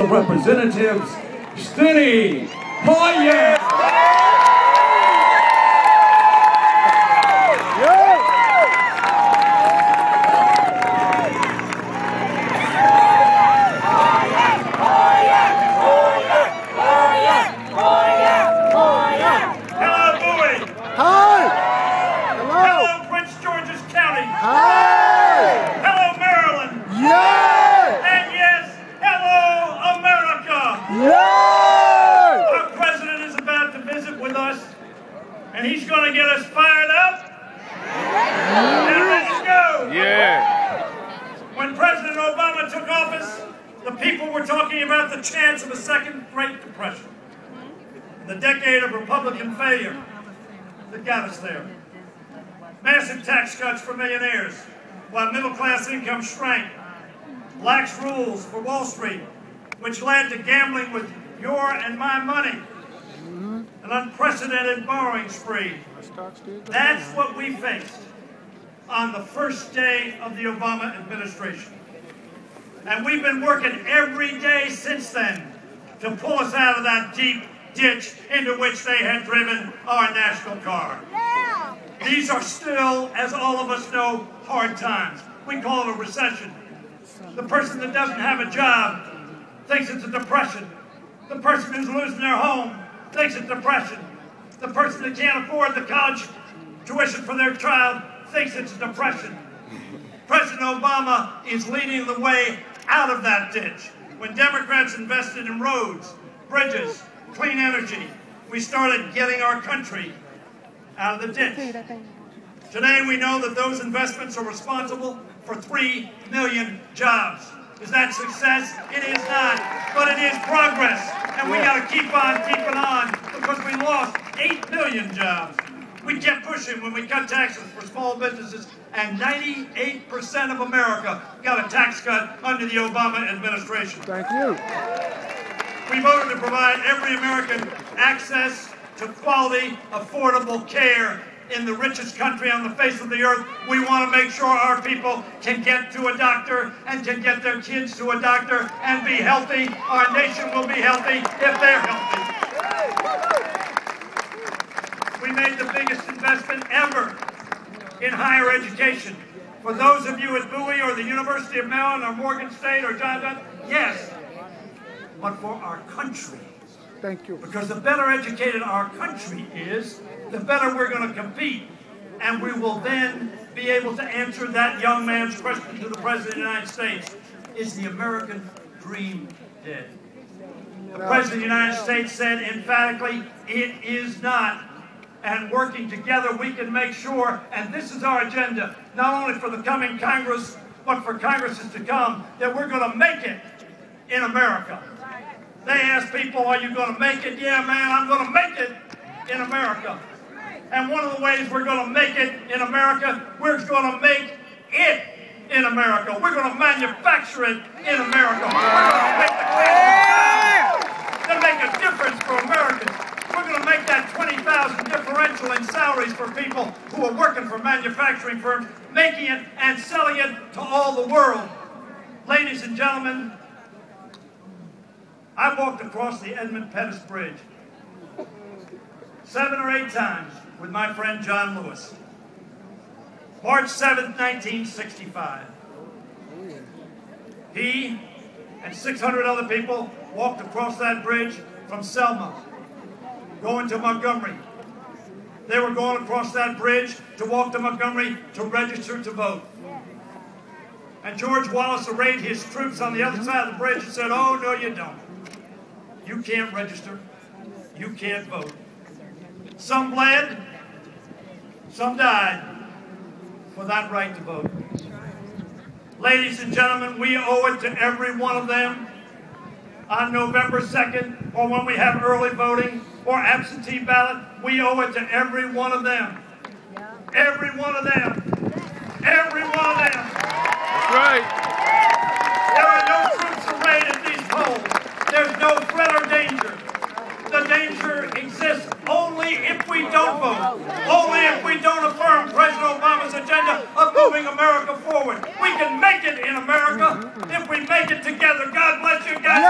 of Representatives, Steny Hoyer. Hello, Maryland. Yeah. And yes, hello, America. Yeah. Our president is about to visit with us, and he's going to get us fired up and ready to go. Yeah. When President Obama took office, the people were talking about the chance of a second Great Depression, the decade of Republican failure that got us there. Massive tax cuts for millionaires, while middle-class income shrank. Lax rules for Wall Street, which led to gambling with your and my money. An unprecedented borrowing spree. That's what we faced on the first day of the Obama administration. And we've been working every day since then to pull us out of that deep ditch into which they had driven our national car. These are still, as all of us know, hard times. We call it a recession. The person that doesn't have a job thinks it's a depression. The person who's losing their home thinks it's depression. The person that can't afford the college tuition for their child thinks it's a depression. President Obama is leading the way out of that ditch. When Democrats invested in roads, bridges, clean energy, we started getting our country out of the ditch. Today we know that those investments are responsible for 3 million jobs. Is that success? It is not, but it is progress. And we got to keep on keeping on because we lost 8 million jobs. We kept pushing when we cut taxes for small businesses, and 98% of America got a tax cut under the Obama administration. Thank you. We voted to provide every American access to quality, affordable care in the richest country on the face of the earth. We want to make sure our people can get to a doctor and can get their kids to a doctor and be healthy. Our nation will be healthy if they're healthy. We made the biggest investment ever in higher education. For those of you at Bowie or the University of Maryland or Morgan State or John Dunn, yes, but for our country. Thank you. Because the better educated our country is, the better we're going to compete. And we will then be able to answer that young man's question to the President of the United States. Is the American dream dead? The President of the United States said emphatically, it is not. And working together, we can make sure, and this is our agenda, not only for the coming Congress, but for Congresses to come, that we're going to make it in America. They ask people, are you going to make it? Yeah, man, I'm going to make it in America. And one of the ways we're going to make it in America, we're going to make it in America. We're going to manufacture it in America. We're going to make the class that make a difference for Americans. We're going to make that 20,000 differential in salaries for people who are working for manufacturing firms, making it and selling it to all the world. Ladies and gentlemen, I walked across the Edmund Pettus Bridge 7 or 8 times with my friend John Lewis. March 7th, 1965. He and 600 other people walked across that bridge from Selma, going to Montgomery. They were going across that bridge to walk to Montgomery to register to vote. And George Wallace arrayed his troops on the other side of the bridge and said, oh, no, you don't. You can't register. You can't vote. Some bled, some died for that right to vote. Ladies and gentlemen, we owe it to every one of them on November 2nd, or when we have early voting or absentee ballot. We owe it to every one of them. Every one of them. Every one of them. That's right. There are no troops arrayed at these polls. There's no threat or danger. The danger exists only if we don't vote. Only if we don't affirm President Obama's agenda of moving America forward. We can make it in America if we make it together. God bless you guys.